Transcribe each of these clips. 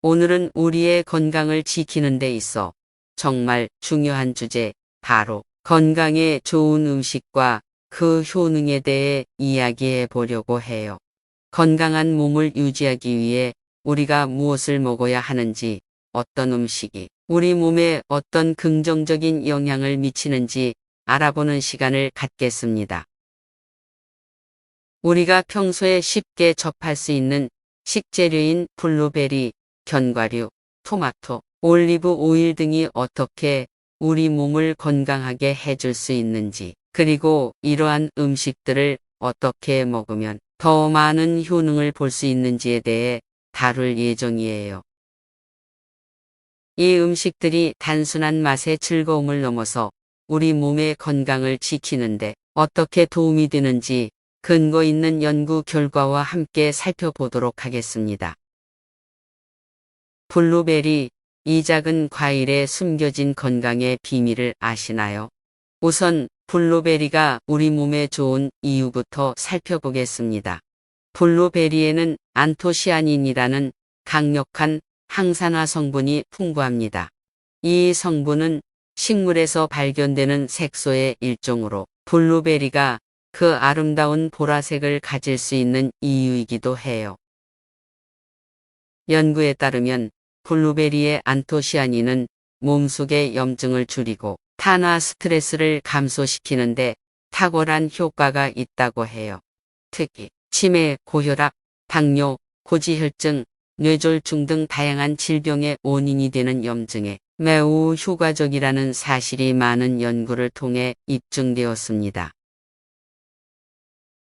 오늘은 우리의 건강을 지키는 데 있어 정말 중요한 주제, 바로 건강에 좋은 음식과 그 효능에 대해 이야기해 보려고 해요. 건강한 몸을 유지하기 위해 우리가 무엇을 먹어야 하는지, 어떤 음식이 우리 몸에 어떤 긍정적인 영향을 미치는지 알아보는 시간을 갖겠습니다. 우리가 평소에 쉽게 접할 수 있는 식재료인 블루베리, 견과류, 토마토, 올리브 오일 등이 어떻게 우리 몸을 건강하게 해줄 수 있는지, 그리고 이러한 음식들을 어떻게 먹으면 더 많은 효능을 볼 수 있는지에 대해 다룰 예정이에요. 이 음식들이 단순한 맛의 즐거움을 넘어서 우리 몸의 건강을 지키는데 어떻게 도움이 되는지 근거 있는 연구 결과와 함께 살펴보도록 하겠습니다. 블루베리, 이 작은 과일에 숨겨진 건강의 비밀을 아시나요? 우선 블루베리가 우리 몸에 좋은 이유부터 살펴보겠습니다. 블루베리에는 안토시아닌이라는 강력한 항산화 성분이 풍부합니다. 이 성분은 식물에서 발견되는 색소의 일종으로 블루베리가 그 아름다운 보라색을 가질 수 있는 이유이기도 해요. 연구에 따르면 블루베리의 안토시아닌은 몸속의 염증을 줄이고 탄화 스트레스를 감소시키는데 탁월한 효과가 있다고 해요. 특히 치매, 고혈압, 당뇨, 고지혈증, 뇌졸중 등 다양한 질병의 원인이 되는 염증에 매우 효과적이라는 사실이 많은 연구를 통해 입증되었습니다.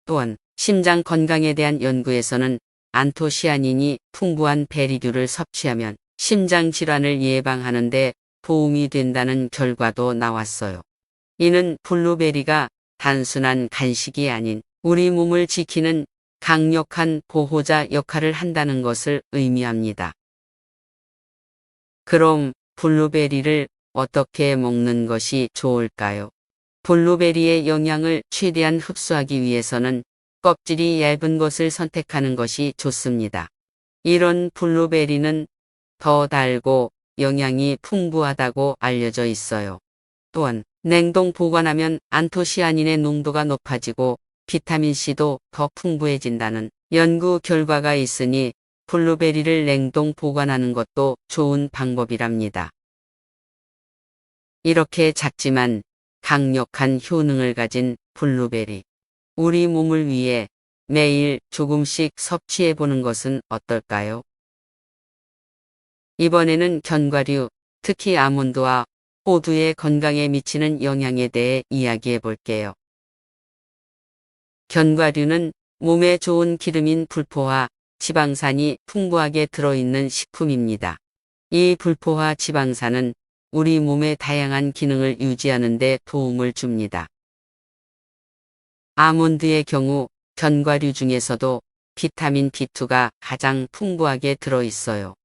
또한 심장 건강에 대한 연구에서는 안토시아닌이 풍부한 베리류를 섭취하면 심장 질환을 예방하는 데 도움이 된다는 결과도 나왔어요. 이는 블루베리가 단순한 간식이 아닌 우리 몸을 지키는 강력한 보호자 역할을 한다는 것을 의미합니다. 그럼 블루베리를 어떻게 먹는 것이 좋을까요? 블루베리의 영양을 최대한 흡수하기 위해서는 껍질이 얇은 것을 선택하는 것이 좋습니다. 이런 블루베리는 더 달고 영양이 풍부하다고 알려져 있어요. 또한 냉동 보관하면 안토시아닌의 농도가 높아지고 비타민C도 더 풍부해진다는 연구 결과가 있으니 블루베리를 냉동 보관하는 것도 좋은 방법이랍니다. 이렇게 작지만 강력한 효능을 가진 블루베리. 우리 몸을 위해 매일 조금씩 섭취해 보는 것은 어떨까요? 이번에는 견과류, 특히 아몬드와 호두의 건강에 미치는 영향에 대해 이야기해 볼게요. 견과류는 몸에 좋은 기름인 불포화 지방산이 풍부하게 들어있는 식품입니다. 이 불포화 지방산은 우리 몸의 다양한 기능을 유지하는 데 도움을 줍니다. 아몬드의 경우 견과류 중에서도 비타민 B2가 가장 풍부하게 들어있어요.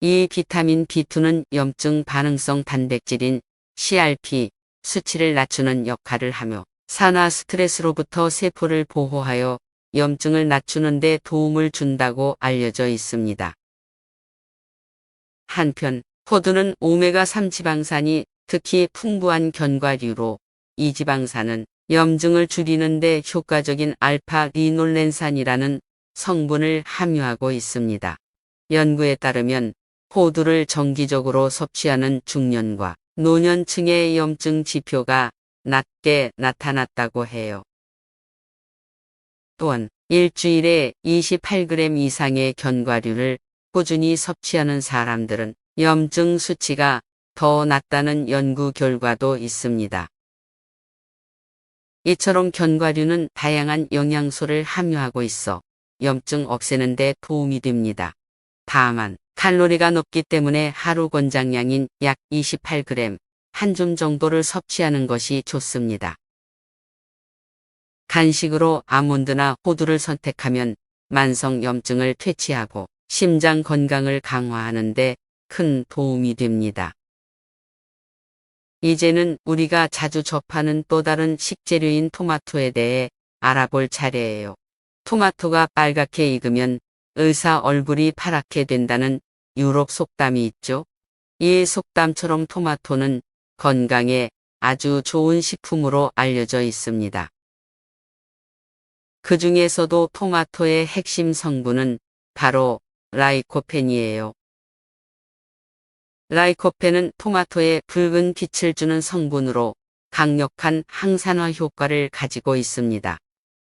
이 비타민 B2는 염증 반응성 단백질인 CRP 수치를 낮추는 역할을 하며 산화 스트레스로부터 세포를 보호하여 염증을 낮추는 데 도움을 준다고 알려져 있습니다. 한편 호두는 오메가3 지방산이 특히 풍부한 견과류로 이 지방산은 염증을 줄이는 데 효과적인 알파-리놀렌산이라는 성분을 함유하고 있습니다. 연구에 따르면 호두를 정기적으로 섭취하는 중년과 노년층의 염증 지표가 낮게 나타났다고 해요. 또한 일주일에 28g 이상의 견과류를 꾸준히 섭취하는 사람들은 염증 수치가 더 낮다는 연구 결과도 있습니다. 이처럼 견과류는 다양한 영양소를 함유하고 있어 염증 없애는 데 도움이 됩니다. 다만 칼로리가 높기 때문에 하루 권장량인 약 28g, 한 줌 정도를 섭취하는 것이 좋습니다. 간식으로 아몬드나 호두를 선택하면 만성 염증을 퇴치하고 심장 건강을 강화하는 데 큰 도움이 됩니다. 이제는 우리가 자주 접하는 또 다른 식재료인 토마토에 대해 알아볼 차례예요. 토마토가 빨갛게 익으면 의사 얼굴이 파랗게 된다는 유럽 속담이 있죠. 이 속담처럼 토마토는 건강에 아주 좋은 식품으로 알려져 있습니다. 그 중에서도 토마토의 핵심 성분은 바로 라이코펜이에요. 라이코펜은 토마토에 붉은 빛을 주는 성분으로 강력한 항산화 효과를 가지고 있습니다.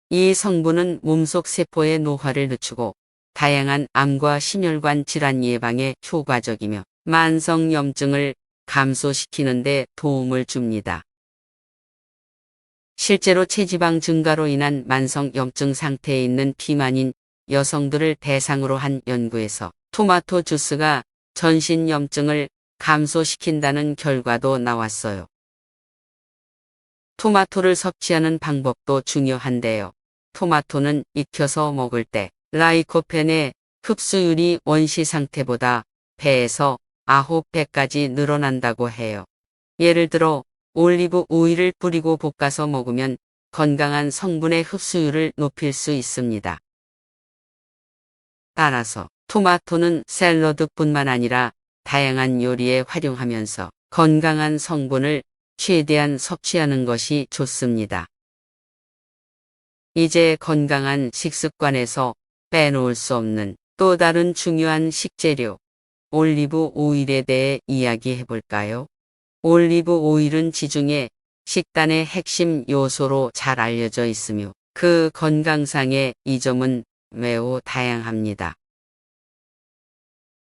이 성분은 몸속 세포의 노화를 늦추고 다양한 암과 심혈관 질환 예방에 효과적이며 만성 염증을 감소시키는 데 도움을 줍니다. 실제로 체지방 증가로 인한 만성 염증 상태에 있는 비만인 여성들을 대상으로 한 연구에서 토마토 주스가 전신 염증을 감소시킨다는 결과도 나왔어요. 토마토를 섭취하는 방법도 중요한데요. 토마토는 익혀서 먹을 때 라이코펜의 흡수율이 원시 상태보다 배에서 9배까지 늘어난다고 해요. 예를 들어 올리브 오일을 뿌리고 볶아서 먹으면 건강한 성분의 흡수율을 높일 수 있습니다. 따라서 토마토는 샐러드뿐만 아니라 다양한 요리에 활용하면서 건강한 성분을 최대한 섭취하는 것이 좋습니다. 이제 건강한 식습관에서 빼놓을 수 없는 또 다른 중요한 식재료, 올리브 오일에 대해 이야기해 볼까요? 올리브 오일은 지중해 식단의 핵심 요소로 잘 알려져 있으며 그 건강상의 이점은 매우 다양합니다.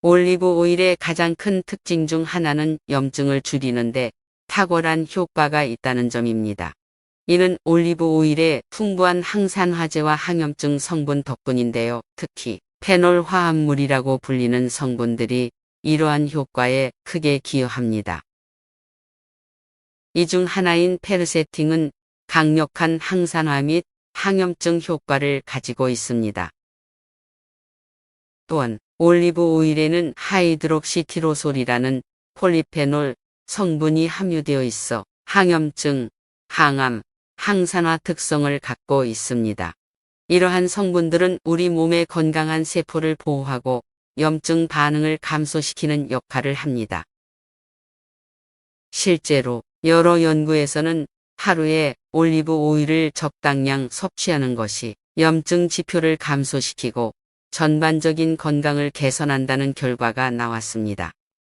올리브 오일의 가장 큰 특징 중 하나는 염증을 줄이는데 탁월한 효과가 있다는 점입니다. 이는 올리브 오일의 풍부한 항산화제와 항염증 성분 덕분인데요. 특히 페놀 화합물이라고 불리는 성분들이 이러한 효과에 크게 기여합니다. 이 중 하나인 페르세틴은 강력한 항산화 및 항염증 효과를 가지고 있습니다. 또한 올리브 오일에는 하이드록시티로솔이라는 폴리페놀 성분이 함유되어 있어 항염증, 항암, 항산화 특성을 갖고 있습니다. 이러한 성분들은 우리 몸의 건강한 세포를 보호하고 염증 반응을 감소시키는 역할을 합니다. 실제로 여러 연구에서는 하루에 올리브 오일을 적당량 섭취하는 것이 염증 지표를 감소시키고 전반적인 건강을 개선한다는 결과가 나왔습니다.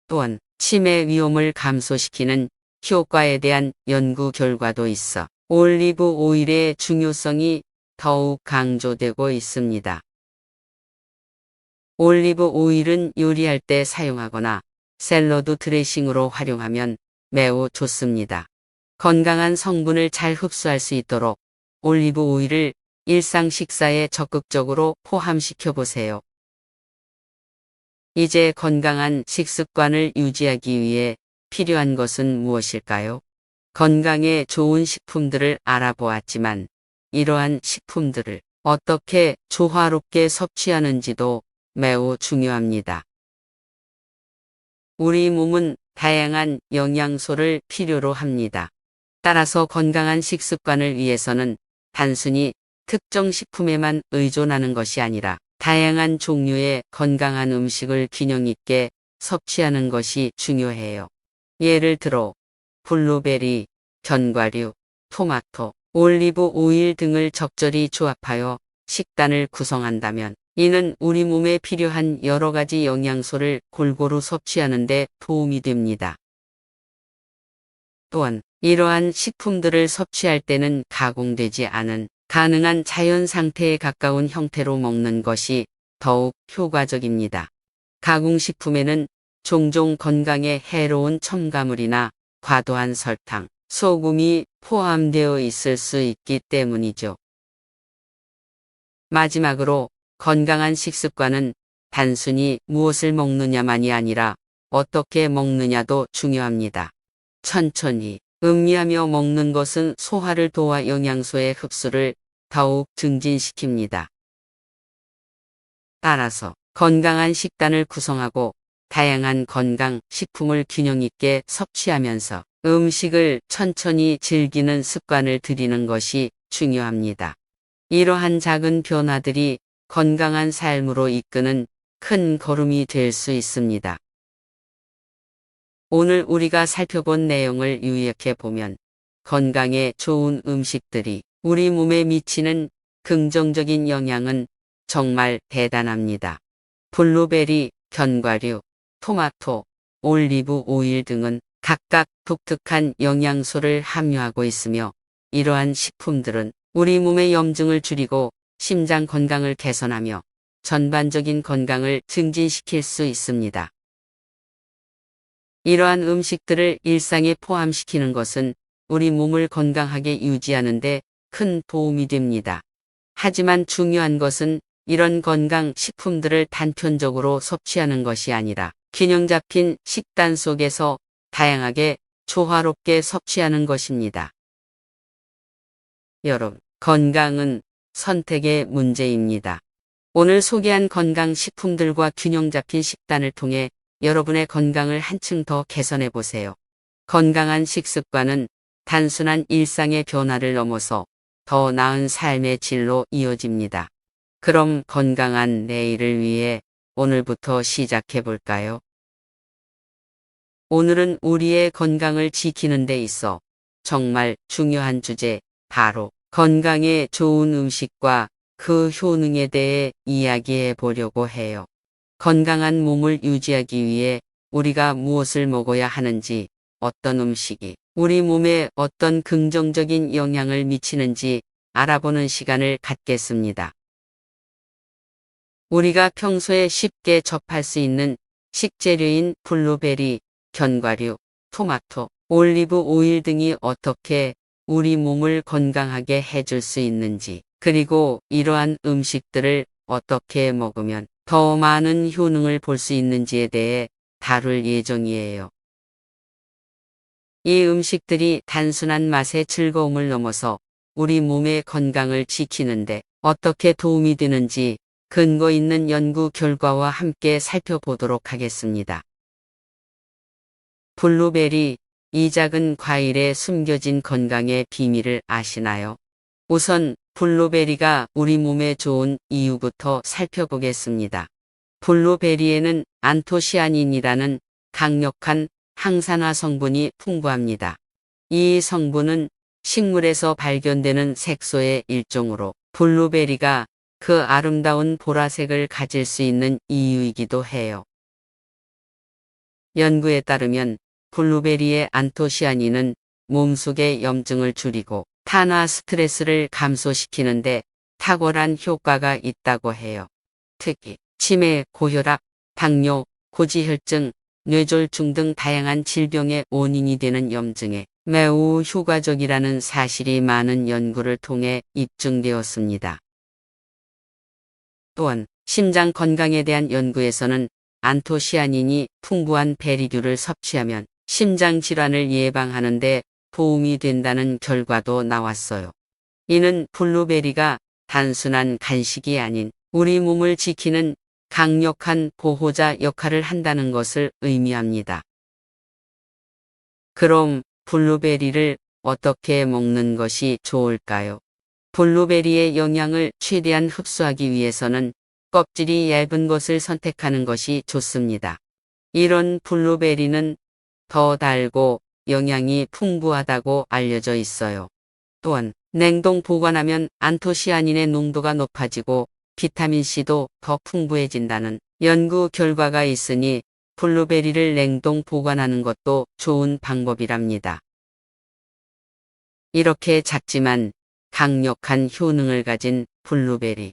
또한 치매 위험을 감소시키는 효과에 대한 연구 결과도 있어 올리브 오일의 중요성이 더욱 강조되고 있습니다. 올리브 오일은 요리할 때 사용하거나 샐러드 드레싱으로 활용하면 매우 좋습니다. 건강한 성분을 잘 흡수할 수 있도록 올리브 오일을 일상 식사에 적극적으로 포함시켜 보세요. 이제 건강한 식습관을 유지하기 위해 필요한 것은 무엇일까요? 건강에 좋은 식품들을 알아보았지만 이러한 식품들을 어떻게 조화롭게 섭취하는지도 매우 중요합니다. 우리 몸은 다양한 영양소를 필요로 합니다. 따라서 건강한 식습관을 위해서는 단순히 특정 식품에만 의존하는 것이 아니라 다양한 종류의 건강한 음식을 균형 있게 섭취하는 것이 중요해요. 예를 들어 블루베리, 견과류, 토마토, 올리브 오일 등을 적절히 조합하여 식단을 구성한다면 이는 우리 몸에 필요한 여러 가지 영양소를 골고루 섭취하는 데 도움이 됩니다. 또한 이러한 식품들을 섭취할 때는 가공되지 않은 가능한 자연 상태에 가까운 형태로 먹는 것이 더욱 효과적입니다. 가공식품에는 종종 건강에 해로운 첨가물이나 과도한 설탕, 소금이 포함되어 있을 수 있기 때문이죠. 마지막으로 건강한 식습관은 단순히 무엇을 먹느냐만이 아니라 어떻게 먹느냐도 중요합니다. 천천히 음미하며 먹는 것은 소화를 도와 영양소의 흡수를 더욱 증진시킵니다. 따라서 건강한 식단을 구성하고 다양한 건강 식품을 균형 있게 섭취하면서 음식을 천천히 즐기는 습관을 들이는 것이 중요합니다. 이러한 작은 변화들이 건강한 삶으로 이끄는 큰 걸음이 될 수 있습니다. 오늘 우리가 살펴본 내용을 요약해 보면 건강에 좋은 음식들이 우리 몸에 미치는 긍정적인 영향은 정말 대단합니다. 블루베리, 견과류, 토마토, 올리브 오일 등은 각각 독특한 영양소를 함유하고 있으며 이러한 식품들은 우리 몸의 염증을 줄이고 심장 건강을 개선하며 전반적인 건강을 증진시킬 수 있습니다. 이러한 음식들을 일상에 포함시키는 것은 우리 몸을 건강하게 유지하는 데 큰 도움이 됩니다. 하지만 중요한 것은 이런 건강 식품들을 단편적으로 섭취하는 것이 아니라 균형 잡힌 식단 속에서 다양하게 조화롭게 섭취하는 것입니다. 여러분, 건강은 선택의 문제입니다. 오늘 소개한 건강 식품들과 균형 잡힌 식단을 통해 여러분의 건강을 한층 더 개선해 보세요. 건강한 식습관은 단순한 일상의 변화를 넘어서 더 나은 삶의 질로 이어집니다. 그럼 건강한 내일을 위해 오늘부터 시작해 볼까요? 오늘은 우리의 건강을 지키는 데 있어 정말 중요한 주제, 바로 건강에 좋은 음식과 그 효능에 대해 이야기해 보려고 해요. 건강한 몸을 유지하기 위해 우리가 무엇을 먹어야 하는지, 어떤 음식이 우리 몸에 어떤 긍정적인 영향을 미치는지 알아보는 시간을 갖겠습니다. 우리가 평소에 쉽게 접할 수 있는 식재료인 블루베리, 견과류, 토마토, 올리브 오일 등이 어떻게 우리 몸을 건강하게 해줄 수 있는지, 그리고 이러한 음식들을 어떻게 먹으면 더 많은 효능을 볼 수 있는지에 대해 다룰 예정이에요. 이 음식들이 단순한 맛의 즐거움을 넘어서 우리 몸의 건강을 지키는데 어떻게 도움이 되는지 근거 있는 연구 결과와 함께 살펴보도록 하겠습니다. 블루베리, 이 작은 과일에 숨겨진 건강의 비밀을 아시나요? 우선 블루베리가 우리 몸에 좋은 이유부터 살펴보겠습니다. 블루베리에는 안토시아닌이라는 강력한 항산화 성분이 풍부합니다. 이 성분은 식물에서 발견되는 색소의 일종으로 블루베리가 그 아름다운 보라색을 가질 수 있는 이유이기도 해요. 연구에 따르면 블루베리의 안토시아닌은 몸속의 염증을 줄이고 탄화 스트레스를 감소시키는데 탁월한 효과가 있다고 해요. 특히 치매, 고혈압, 당뇨, 고지혈증, 뇌졸중 등 다양한 질병의 원인이 되는 염증에 매우 효과적이라는 사실이 많은 연구를 통해 입증되었습니다. 또한 심장 건강에 대한 연구에서는 안토시아닌이 풍부한 베리류를 섭취하면 심장 질환을 예방하는 데 도움이 된다는 결과도 나왔어요. 이는 블루베리가 단순한 간식이 아닌 우리 몸을 지키는 강력한 보호자 역할을 한다는 것을 의미합니다. 그럼 블루베리를 어떻게 먹는 것이 좋을까요? 블루베리의 영양을 최대한 흡수하기 위해서는 껍질이 얇은 것을 선택하는 것이 좋습니다. 이런 블루베리는 더 달고 영양이 풍부하다고 알려져 있어요. 또한 냉동 보관하면 안토시아닌의 농도가 높아지고 비타민C도 더 풍부해진다는 연구 결과가 있으니 블루베리를 냉동 보관하는 것도 좋은 방법이랍니다. 이렇게 작지만 강력한 효능을 가진 블루베리,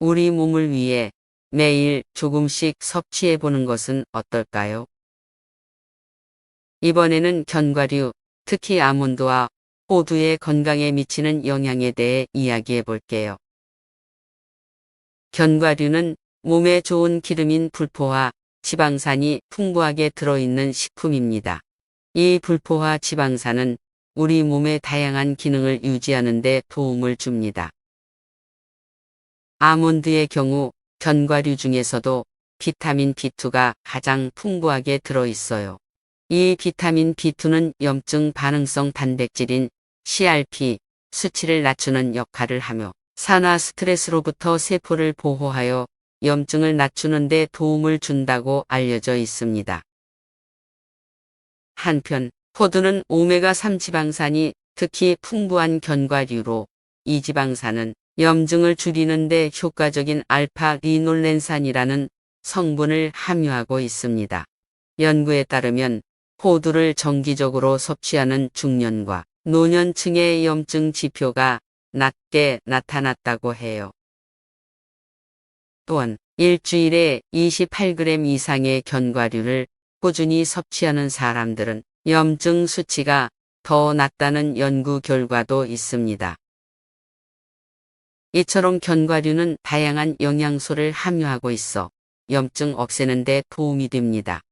우리 몸을 위해 매일 조금씩 섭취해 보는 것은 어떨까요? 이번에는 견과류, 특히 아몬드와 호두의 건강에 미치는 영향에 대해 이야기해 볼게요. 견과류는 몸에 좋은 기름인 불포화 지방산이 풍부하게 들어있는 식품입니다. 이 불포화 지방산은 우리 몸의 다양한 기능을 유지하는 데 도움을 줍니다. 아몬드의 경우 견과류 중에서도 비타민 B2가 가장 풍부하게 들어있어요. 이 비타민 B2는 염증 반응성 단백질인 CRP 수치를 낮추는 역할을 하며 산화 스트레스로부터 세포를 보호하여 염증을 낮추는 데 도움을 준다고 알려져 있습니다. 한편 호두는 오메가3 지방산이 특히 풍부한 견과류로 이 지방산은 염증을 줄이는 데 효과적인 알파-리놀렌산이라는 성분을 함유하고 있습니다. 연구에 따르면 호두를 정기적으로 섭취하는 중년과 노년층의 염증 지표가 낮게 나타났다고 해요. 또한 일주일에 28g 이상의 견과류를 꾸준히 섭취하는 사람들은 염증 수치가 더 낮다는 연구 결과도 있습니다. 이처럼 견과류는 다양한 영양소를 함유하고 있어 염증 없애는 데 도움이 됩니다.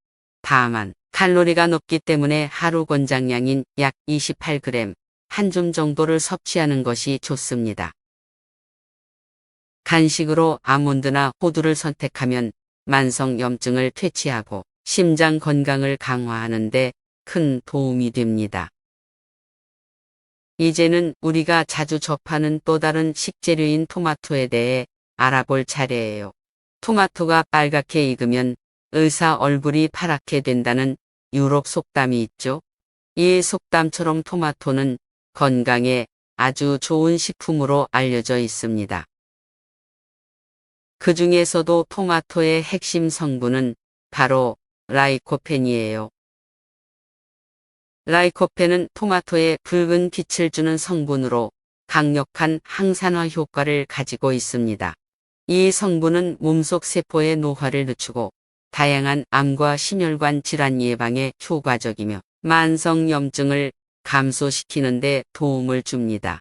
다만 칼로리가 높기 때문에 하루 권장량인 약 28g, 한 줌 정도를 섭취하는 것이 좋습니다. 간식으로 아몬드나 호두를 선택하면 만성 염증을 퇴치하고 심장 건강을 강화하는 데 큰 도움이 됩니다. 이제는 우리가 자주 접하는 또 다른 식재료인 토마토에 대해 알아볼 차례예요. 토마토가 빨갛게 익으면 의사 얼굴이 파랗게 된다는 유럽 속담이 있죠. 이 속담처럼 토마토는 건강에 아주 좋은 식품으로 알려져 있습니다. 그 중에서도 토마토의 핵심 성분은 바로 라이코펜이에요. 라이코펜은 토마토에 붉은 빛을 주는 성분으로 강력한 항산화 효과를 가지고 있습니다. 이 성분은 몸속 세포의 노화를 늦추고 다양한 암과 심혈관 질환 예방에 효과적이며 만성 염증을 감소시키는 데 도움을 줍니다.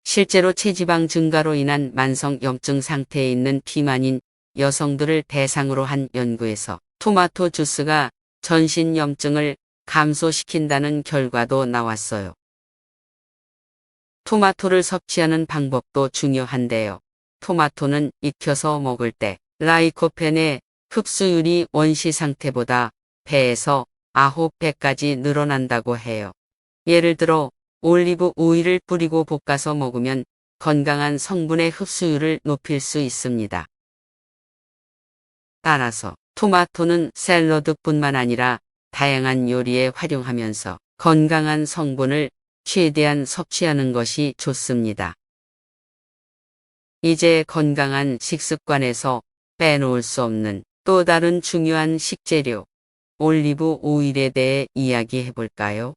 실제로 체지방 증가로 인한 만성 염증 상태에 있는 비만인 여성들을 대상으로 한 연구에서 토마토 주스가 전신 염증을 감소시킨다는 결과도 나왔어요. 토마토를 섭취하는 방법도 중요한데요. 토마토는 익혀서 먹을 때 라이코펜의 흡수율이 원시 상태보다 배에서 9배까지 늘어난다고 해요. 예를 들어 올리브 오일을 뿌리고 볶아서 먹으면 건강한 성분의 흡수율을 높일 수 있습니다. 따라서 토마토는 샐러드뿐만 아니라 다양한 요리에 활용하면서 건강한 성분을 최대한 섭취하는 것이 좋습니다. 이제 건강한 식습관에서 빼놓을 수 없는 또 다른 중요한 식재료, 올리브 오일에 대해 이야기해 볼까요?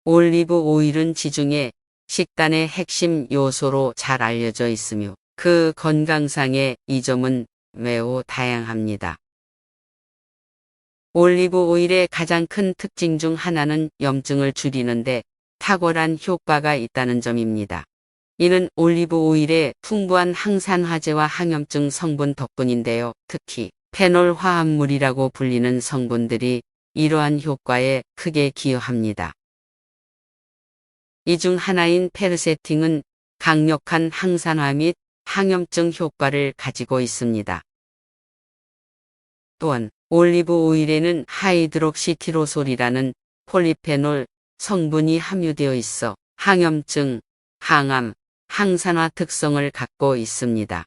올리브 오일은 지중해 식단의 핵심 요소로 잘 알려져 있으며 그 건강상의 이점은 매우 다양합니다. 올리브 오일의 가장 큰 특징 중 하나는 염증을 줄이는데 탁월한 효과가 있다는 점입니다. 이는 올리브 오일의 풍부한 항산화제와 항염증 성분 덕분인데요. 특히 페놀 화합물이라고 불리는 성분들이 이러한 효과에 크게 기여합니다. 이 중 하나인 페르세틴은 강력한 항산화 및 항염증 효과를 가지고 있습니다. 또한 올리브 오일에는 하이드록시티로솔이라는 폴리페놀 성분이 함유되어 있어 항염증, 항암, 항산화 특성을 갖고 있습니다.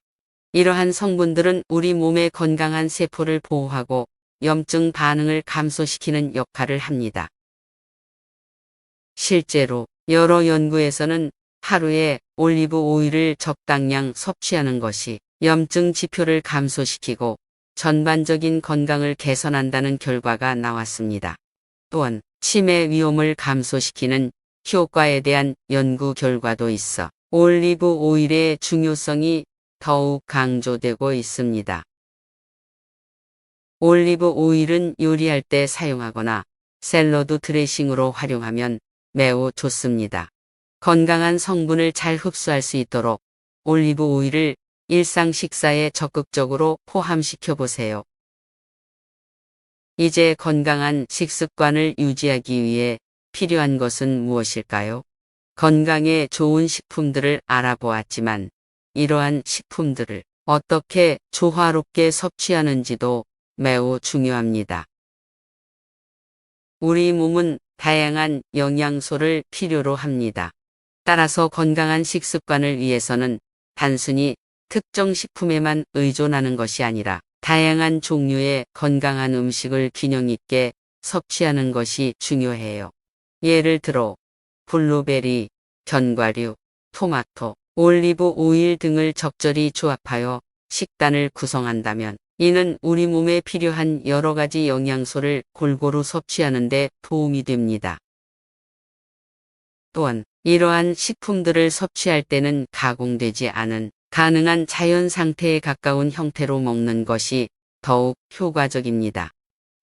이러한 성분들은 우리 몸의 건강한 세포를 보호하고 염증 반응을 감소시키는 역할을 합니다. 실제로 여러 연구에서는 하루에 올리브 오일을 적당량 섭취하는 것이 염증 지표를 감소시키고 전반적인 건강을 개선한다는 결과가 나왔습니다. 또한 치매 위험을 감소시키는 효과에 대한 연구 결과도 있어 올리브 오일의 중요성이 더욱 강조되고 있습니다. 올리브 오일은 요리할 때 사용하거나 샐러드 드레싱으로 활용하면 매우 좋습니다. 건강한 성분을 잘 흡수할 수 있도록 올리브 오일을 일상 식사에 적극적으로 포함시켜 보세요. 이제 건강한 식습관을 유지하기 위해 필요한 것은 무엇일까요? 건강에 좋은 식품들을 알아보았지만 이러한 식품들을 어떻게 조화롭게 섭취하는지도 매우 중요합니다. 우리 몸은 다양한 영양소를 필요로 합니다. 따라서 건강한 식습관을 위해서는 단순히 특정 식품에만 의존하는 것이 아니라 다양한 종류의 건강한 음식을 균형 있게 섭취하는 것이 중요해요. 예를 들어 블루베리, 견과류, 토마토, 올리브 오일 등을 적절히 조합하여 식단을 구성한다면 이는 우리 몸에 필요한 여러 가지 영양소를 골고루 섭취하는 데 도움이 됩니다. 또한 이러한 식품들을 섭취할 때는 가공되지 않은 가능한 자연 상태에 가까운 형태로 먹는 것이 더욱 효과적입니다.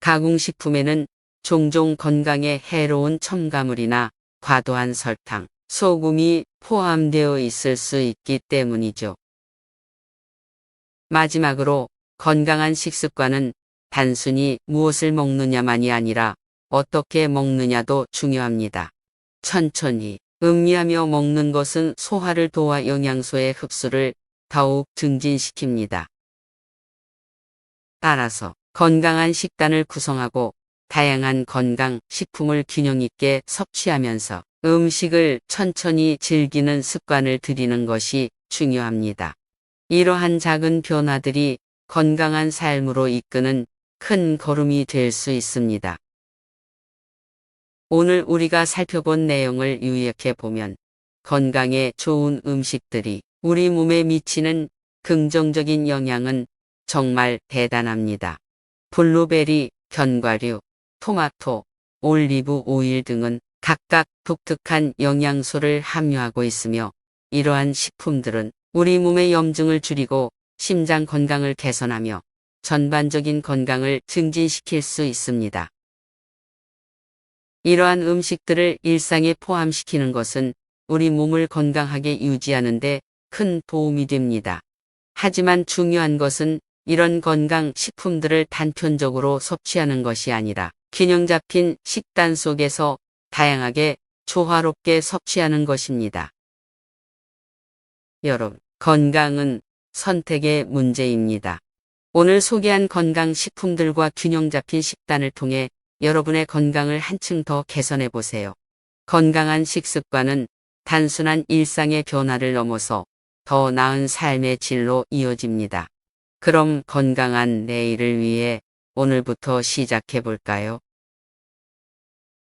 가공식품에는 종종 건강에 해로운 첨가물이나 과도한 설탕, 소금이 포함되어 있을 수 있기 때문이죠. 마지막으로 건강한 식습관은 단순히 무엇을 먹느냐만이 아니라 어떻게 먹느냐도 중요합니다. 천천히 음미하며 먹는 것은 소화를 도와 영양소의 흡수를 더욱 증진시킵니다. 따라서 건강한 식단을 구성하고 다양한 건강 식품을 균형 있게 섭취하면서 음식을 천천히 즐기는 습관을 들이는 것이 중요합니다. 이러한 작은 변화들이 건강한 삶으로 이끄는 큰 걸음이 될 수 있습니다. 오늘 우리가 살펴본 내용을 요약해 보면 건강에 좋은 음식들이 우리 몸에 미치는 긍정적인 영향은 정말 대단합니다. 블루베리, 견과류, 토마토, 올리브 오일 등은 각각 독특한 영양소를 함유하고 있으며 이러한 식품들은 우리 몸의 염증을 줄이고 심장 건강을 개선하며 전반적인 건강을 증진시킬 수 있습니다. 이러한 음식들을 일상에 포함시키는 것은 우리 몸을 건강하게 유지하는 데 큰 도움이 됩니다. 하지만 중요한 것은 이런 건강 식품들을 단편적으로 섭취하는 것이 아니라 균형 잡힌 식단 속에서 다양하게 조화롭게 섭취하는 것입니다. 여러분, 건강은 선택의 문제입니다. 오늘 소개한 건강 식품들과 균형 잡힌 식단을 통해 여러분의 건강을 한층 더 개선해 보세요. 건강한 식습관은 단순한 일상의 변화를 넘어서 더 나은 삶의 질로 이어집니다. 그럼 건강한 내일을 위해 오늘부터 시작해 볼까요?